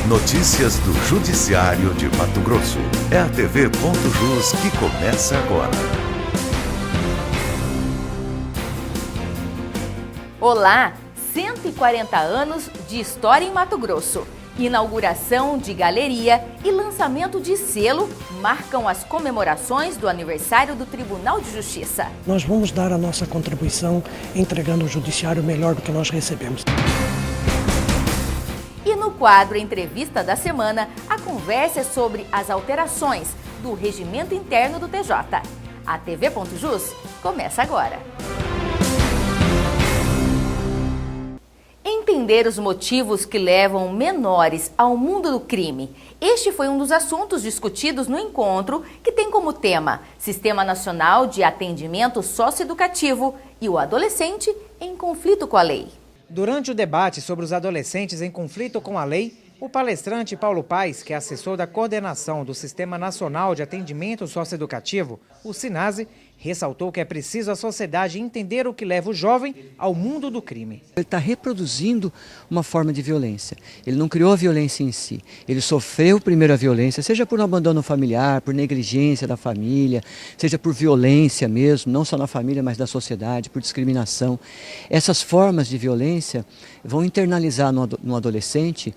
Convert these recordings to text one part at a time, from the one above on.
Notícias do Judiciário de Mato Grosso. É a TV.jus que começa agora. Olá! 140 anos de história em Mato Grosso. Inauguração de galeria e lançamento de selo marcam as comemorações do aniversário do Tribunal de Justiça. Nós vamos dar a nossa contribuição entregando ao Judiciário melhor do que nós recebemos. E no quadro Entrevista da Semana, a conversa é sobre as alterações do regimento interno do TJ. A TV.jus começa agora. Entender os motivos que levam menores ao mundo do crime. Este foi um dos assuntos discutidos no encontro, que tem como tema Sistema Nacional de Atendimento Socioeducativo e o adolescente em conflito com a lei. Durante o debate sobre os adolescentes em conflito com a lei, o palestrante Paulo Paes, que é assessor da coordenação do Sistema Nacional de Atendimento Socioeducativo, o SINASE, ressaltou que é preciso a sociedade entender o que leva o jovem ao mundo do crime. Ele está reproduzindo uma forma de violência. Ele não criou a violência em si. Ele sofreu primeiro a violência, seja por um abandono familiar, por negligência da família, seja por violência mesmo, não só na família, mas da sociedade, por discriminação. Essas formas de violência vão internalizar no adolescente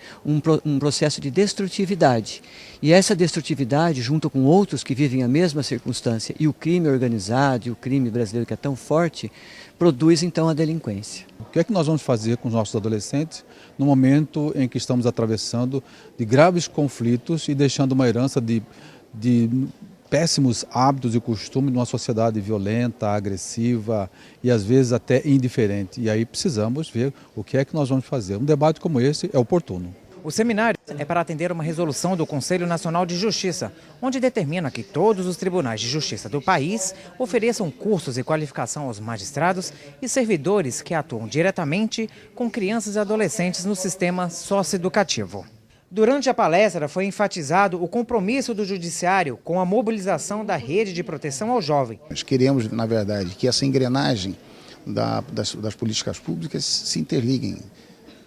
um processo de destrutividade. E essa destrutividade, junto com outros que vivem a mesma circunstância, e o crime organizado, e o crime brasileiro que é tão forte, produz então a delinquência. O que é que nós vamos fazer com os nossos adolescentes no momento em que estamos atravessando de graves conflitos e deixando uma herança de péssimos hábitos e costumes de uma sociedade violenta, agressiva e às vezes até indiferente. E aí precisamos ver o que é que nós vamos fazer. Um debate como esse é oportuno. O seminário é para atender uma resolução do Conselho Nacional de Justiça, onde determina que todos os tribunais de justiça do país ofereçam cursos e qualificação aos magistrados e servidores que atuam diretamente com crianças e adolescentes no sistema socioeducativo. Durante a palestra foi enfatizado o compromisso do Judiciário com a mobilização da rede de proteção ao jovem. Nós queremos, na verdade, que essa engrenagem das políticas públicas se interliguem,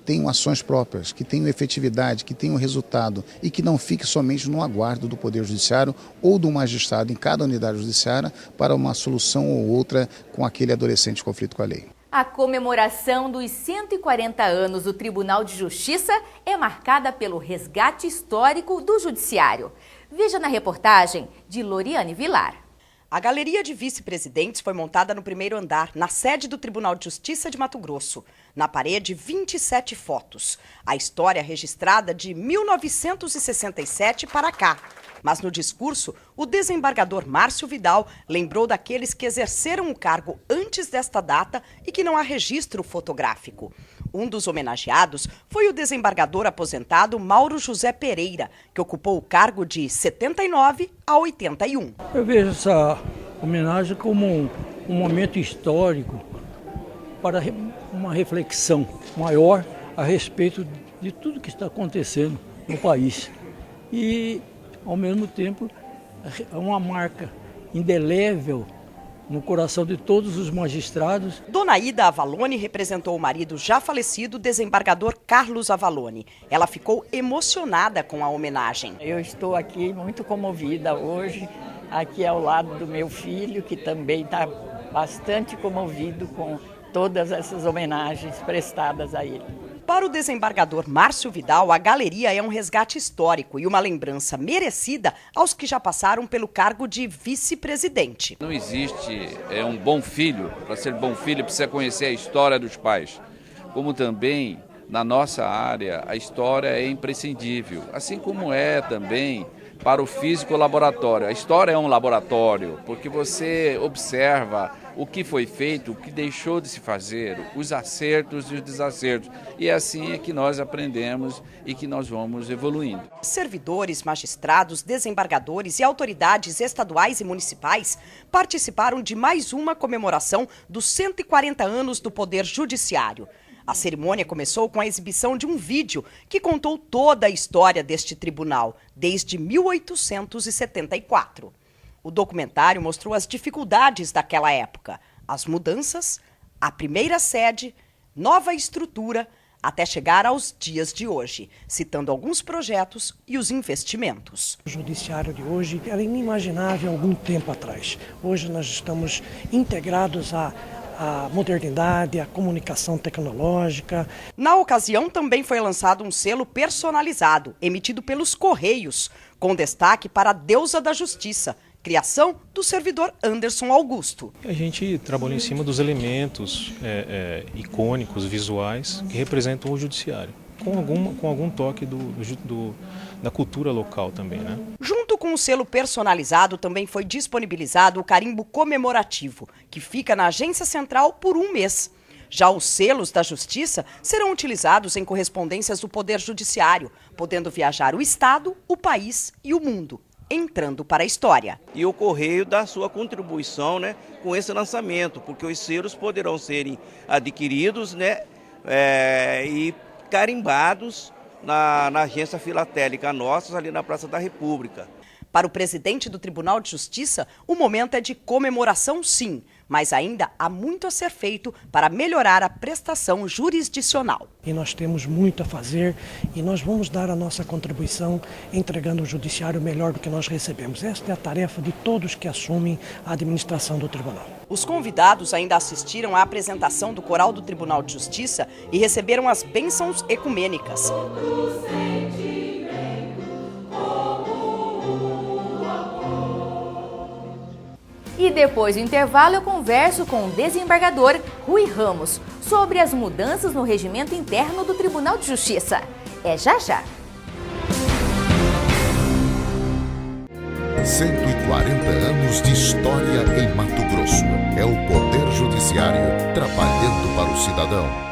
tenham ações próprias, que tenham efetividade, que tenham resultado e que não fique somente no aguardo do Poder Judiciário ou do magistrado em cada unidade judiciária para uma solução ou outra com aquele adolescente em conflito com a lei. A comemoração dos 140 anos do Tribunal de Justiça é marcada pelo resgate histórico do Judiciário. Veja na reportagem de Loriane Vilar. A galeria de vice-presidentes foi montada no primeiro andar, na sede do Tribunal de Justiça de Mato Grosso. Na parede, 27 fotos. A história registrada de 1967 para cá. Mas no discurso, o desembargador Márcio Vidal lembrou daqueles que exerceram o cargo antes desta data e que não há registro fotográfico. Um dos homenageados foi o desembargador aposentado Mauro José Pereira, que ocupou o cargo de 79 a 81. Eu vejo essa homenagem como um momento histórico para uma reflexão maior a respeito de tudo que está acontecendo no país. E, ao mesmo tempo, é uma marca indelével no coração de todos os magistrados. Dona Ida Avalone representou o marido já falecido, desembargador Carlos Avalone. Ela ficou emocionada com a homenagem. Eu estou aqui muito comovida hoje, aqui ao lado do meu filho, que também está bastante comovido com todas essas homenagens prestadas a ele. Para o desembargador Márcio Vidal, a galeria é um resgate histórico e uma lembrança merecida aos que já passaram pelo cargo de vice-presidente. Não existe um bom filho. Para ser bom filho precisa conhecer a história dos pais. Como também, na nossa área, a história é imprescindível. Assim como é também para o físico laboratório. A história é um laboratório, porque você observa o que foi feito, o que deixou de se fazer, os acertos e os desacertos. E é assim que nós aprendemos e que nós vamos evoluindo. Servidores, magistrados, desembargadores e autoridades estaduais e municipais participaram de mais uma comemoração dos 140 anos do Poder Judiciário. A cerimônia começou com a exibição de um vídeo que contou toda a história deste tribunal, desde 1874. O documentário mostrou as dificuldades daquela época, as mudanças, a primeira sede, nova estrutura, até chegar aos dias de hoje, citando alguns projetos e os investimentos. O judiciário de hoje era inimaginável algum tempo atrás. Hoje nós estamos integrados à modernidade, à comunicação tecnológica. Na ocasião também foi lançado um selo personalizado, emitido pelos Correios, com destaque para a Deusa da Justiça, criação do servidor Anderson Augusto. A gente trabalhou em cima dos elementos icônicos, visuais, que representam o judiciário, com algum toque da cultura local também, né? Junto com o selo personalizado, também foi disponibilizado o carimbo comemorativo, que fica na Agência Central por 1 mês. Já os selos da Justiça serão utilizados em correspondências do Poder Judiciário, podendo viajar o Estado, o país e o mundo, entrando para a história. E o Correio dá sua contribuição, né, com esse lançamento, porque os selos poderão serem adquiridos, né, e carimbados na agência filatélica nossa, ali na Praça da República. Para o presidente do Tribunal de Justiça, o momento é de comemoração, sim, mas ainda há muito a ser feito para melhorar a prestação jurisdicional. E nós temos muito a fazer e nós vamos dar a nossa contribuição entregando ao judiciário melhor do que nós recebemos. Esta é a tarefa de todos que assumem a administração do tribunal. Os convidados ainda assistiram à apresentação do Coral do Tribunal de Justiça e receberam as bênçãos ecumênicas. E depois do intervalo eu converso com o desembargador Rui Ramos sobre as mudanças no regimento interno do Tribunal de Justiça. É já já. 140 anos de história em Mato Grosso. É o Poder Judiciário trabalhando para o cidadão.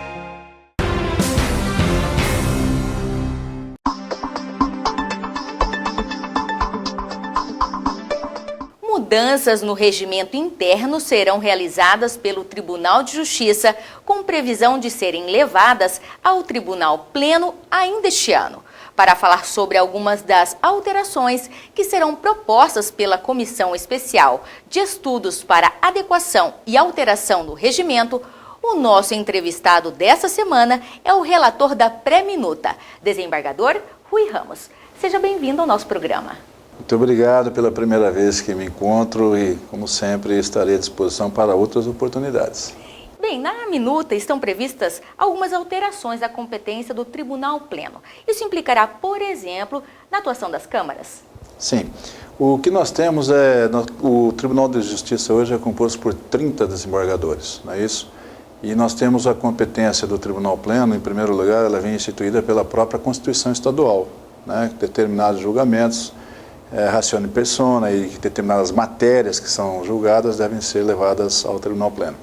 Mudanças no regimento interno serão realizadas pelo Tribunal de Justiça, com previsão de serem levadas ao Tribunal Pleno ainda este ano. Para falar sobre algumas das alterações que serão propostas pela Comissão Especial de Estudos para Adequação e Alteração do Regimento, o nosso entrevistado dessa semana é o relator da pré-minuta, desembargador Rui Ramos. Seja bem-vindo ao nosso programa. Muito obrigado pela primeira vez que me encontro e, como sempre, estarei à disposição para outras oportunidades. Bem, na minuta estão previstas algumas alterações da competência do Tribunal Pleno. Isso implicará, por exemplo, na atuação das câmaras? Sim. O que nós temos o Tribunal de Justiça hoje é composto por 30 desembargadores, não é isso? E nós temos a competência do Tribunal Pleno, em primeiro lugar, ela vem instituída pela própria Constituição Estadual, né? Determinados julgamentos, ratione persona e determinadas matérias que são julgadas devem ser levadas ao Tribunal Pleno.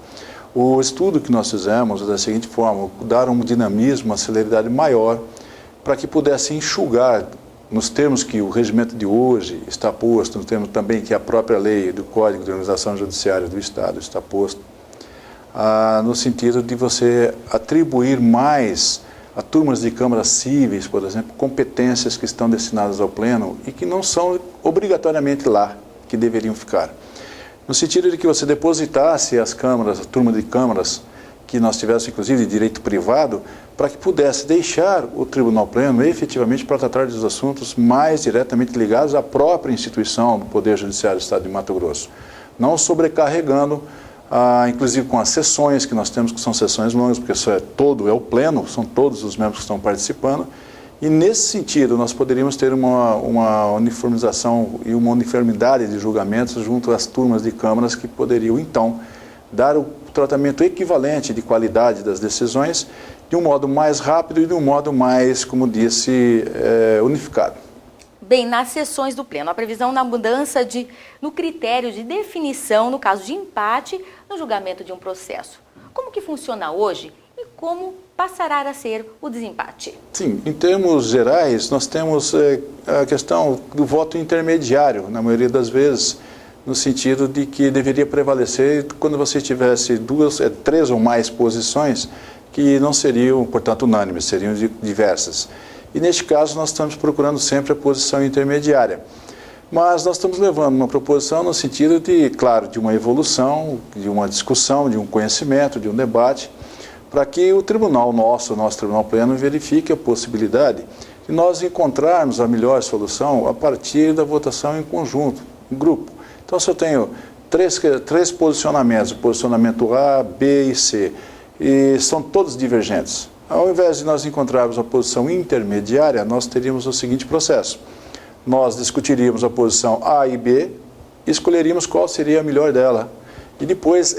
O estudo que nós fizemos é da seguinte forma: dar um dinamismo, uma celeridade maior para que pudesse enxugar, nos termos que o regimento de hoje está posto, nos termos também que a própria lei do Código de Organização Judiciária do Estado está posto, no sentido de você atribuir mais a turmas de câmaras cíveis, por exemplo, competências que estão destinadas ao Pleno e que não são obrigatoriamente lá, que deveriam ficar. No sentido de que você depositasse as câmaras, a turma de câmaras, que nós tivéssemos inclusive de direito privado, para que pudesse deixar o Tribunal Pleno efetivamente para tratar dos assuntos mais diretamente ligados à própria instituição do Poder Judiciário do Estado de Mato Grosso, não sobrecarregando inclusive com as sessões que nós temos, que são sessões longas, porque isso é o pleno, são todos os membros que estão participando, e nesse sentido nós poderíamos ter uma uniformização e uma uniformidade de julgamentos junto às turmas de câmaras que poderiam então dar o tratamento equivalente de qualidade das decisões de um modo mais rápido e de um modo mais, como disse, unificado. Bem, nas sessões do Pleno, a previsão da mudança no critério de definição, no caso de empate, no julgamento de um processo. Como que funciona hoje e como passará a ser o desempate? Sim, em termos gerais, nós temos a questão do voto intermediário, na maioria das vezes, no sentido de que deveria prevalecer quando você tivesse três ou mais posições que não seriam, portanto, unânimes, seriam diversas. E neste caso nós estamos procurando sempre a posição intermediária. Mas nós estamos levando uma proposição no sentido de, claro, de uma evolução, de uma discussão, de um conhecimento, de um debate, para que o tribunal nosso Tribunal Pleno, verifique a possibilidade de nós encontrarmos a melhor solução a partir da votação em conjunto, em grupo. Então, se eu tenho três posicionamentos, o posicionamento A, B e C, e são todos divergentes, ao invés de nós encontrarmos a posição intermediária, nós teríamos o seguinte processo. Nós discutiríamos a posição A e B e escolheríamos qual seria a melhor dela. E depois,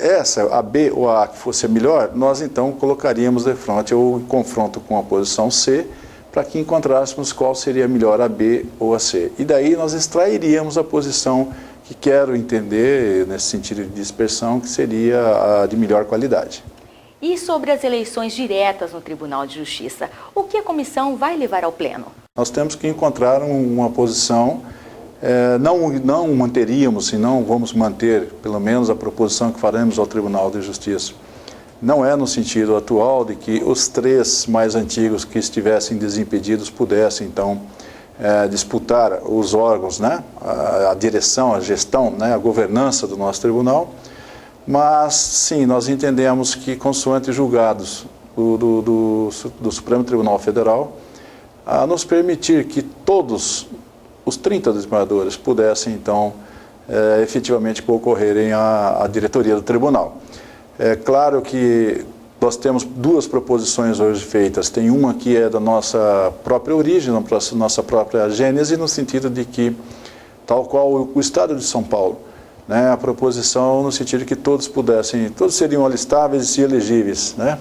a B ou a A que fosse a melhor, nós então colocaríamos de frente ou em confronto com a posição C, para que encontrássemos qual seria a melhor, a B ou a C. E daí nós extrairíamos a posição que quero entender, nesse sentido de dispersão, que seria a de melhor qualidade. E sobre as eleições diretas no Tribunal de Justiça, o que a comissão vai levar ao Pleno? Nós temos que encontrar uma posição, não manteríamos e não vamos manter, pelo menos a proposição que faremos ao Tribunal de Justiça. Não é no sentido atual de que os 3 mais antigos que estivessem desimpedidos pudessem, então, disputar os órgãos, né, a direção, a gestão, né, a governança do nosso tribunal. Mas, sim, nós entendemos que, consoante julgados do Supremo Tribunal Federal, a nos permitir que todos os 30 desembargadores pudessem, então, efetivamente concorrerem à diretoria do tribunal. É claro que nós temos 2 proposições hoje feitas. Tem uma que é da nossa própria origem, da nossa própria gênese, no sentido de que, tal qual o Estado de São Paulo, né, a proposição no sentido de que todos seriam alistáveis e elegíveis, né?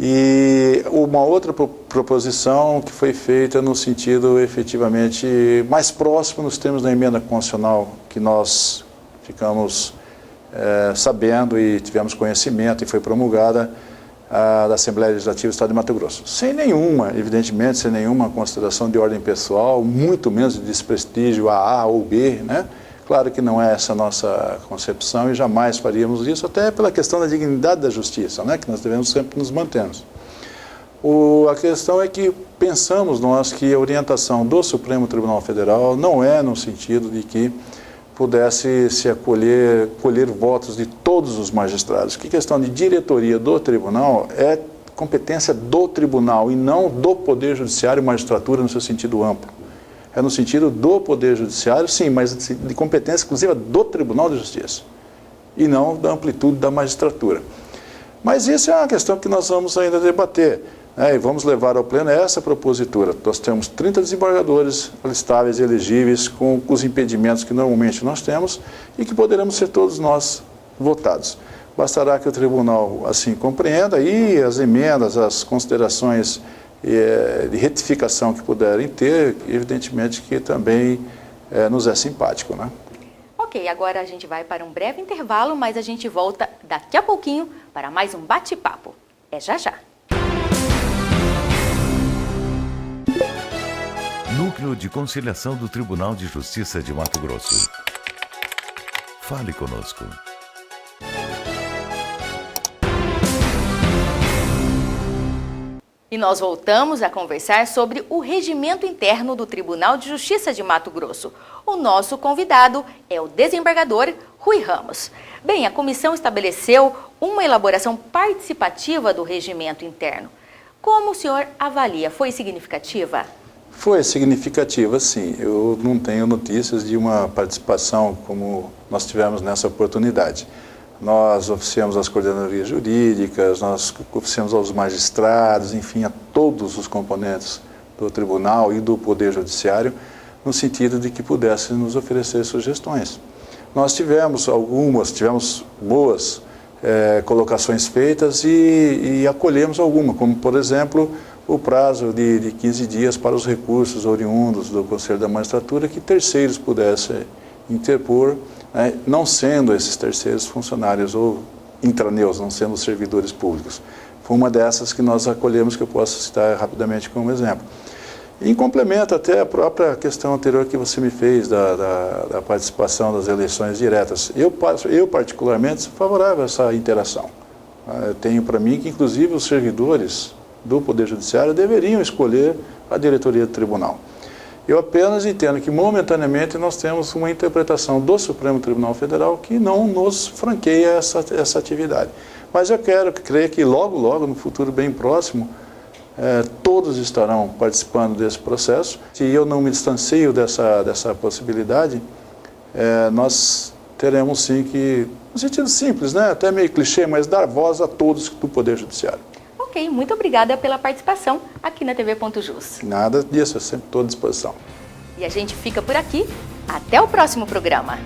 E uma outra proposição que foi feita no sentido efetivamente mais próximo nos termos da emenda constitucional que nós ficamos sabendo e tivemos conhecimento e foi promulgada da Assembleia Legislativa do Estado de Mato Grosso. Sem nenhuma consideração de ordem pessoal, muito menos de desprestígio a ou B, né? Claro que não é essa a nossa concepção e jamais faríamos isso, até pela questão da dignidade da justiça, né, que nós devemos sempre nos mantermos. A questão é que pensamos nós que a orientação do Supremo Tribunal Federal não é no sentido de que pudesse se colher votos de todos os magistrados, que questão de diretoria do tribunal é competência do tribunal e não do Poder Judiciário e magistratura no seu sentido amplo. É no sentido do Poder Judiciário, sim, mas de competência exclusiva do Tribunal de Justiça e não da amplitude da magistratura. Mas isso é uma questão que nós vamos ainda debater, né, e vamos levar ao Pleno essa propositura. Nós temos 30 desembargadores alistáveis e elegíveis com os impedimentos que normalmente nós temos e que poderemos ser todos nós votados. Bastará que o Tribunal assim compreenda e as emendas, as considerações de retificação que puderem ter, evidentemente que também nos é simpático, né? Ok, agora a gente vai para um breve intervalo, mas a gente volta daqui a pouquinho para mais um bate-papo. É já já. Núcleo de Conciliação do Tribunal de Justiça de Mato Grosso. Fale conosco. E nós voltamos a conversar sobre o regimento interno do Tribunal de Justiça de Mato Grosso. O nosso convidado é o desembargador Rui Ramos. Bem, a comissão estabeleceu uma elaboração participativa do regimento interno. Como o senhor avalia? Foi significativa? Foi significativa, sim. Eu não tenho notícias de uma participação como nós tivemos nessa oportunidade. Nós oficiamos as coordenadorias jurídicas, nós oficiamos aos magistrados, enfim, a todos os componentes do tribunal e do Poder Judiciário, no sentido de que pudessem nos oferecer sugestões. Nós tivemos boas colocações feitas e acolhemos alguma, como, por exemplo, o prazo de 15 dias para os recursos oriundos do Conselho da Magistratura, que terceiros pudessem interpor, não sendo esses terceiros funcionários ou intraneus, não sendo servidores públicos. Foi uma dessas que nós acolhemos, que eu posso citar rapidamente como exemplo. Em complemento até a própria questão anterior que você me fez da participação das eleições diretas. Eu particularmente sou favorável a essa interação. Eu tenho para mim que inclusive os servidores do Poder Judiciário deveriam escolher a diretoria do tribunal. Eu apenas entendo que, momentaneamente, nós temos uma interpretação do Supremo Tribunal Federal que não nos franqueia essa atividade. Mas eu creio que logo, no futuro bem próximo, todos estarão participando desse processo. Se eu não me distancio dessa possibilidade, nós teremos sim que, no sentido simples, né, até meio clichê, mas dar voz a todos do Poder Judiciário. Ok, muito obrigada pela participação aqui na TV.jus. Nada disso, eu sempre estou à disposição. E a gente fica por aqui. Até o próximo programa.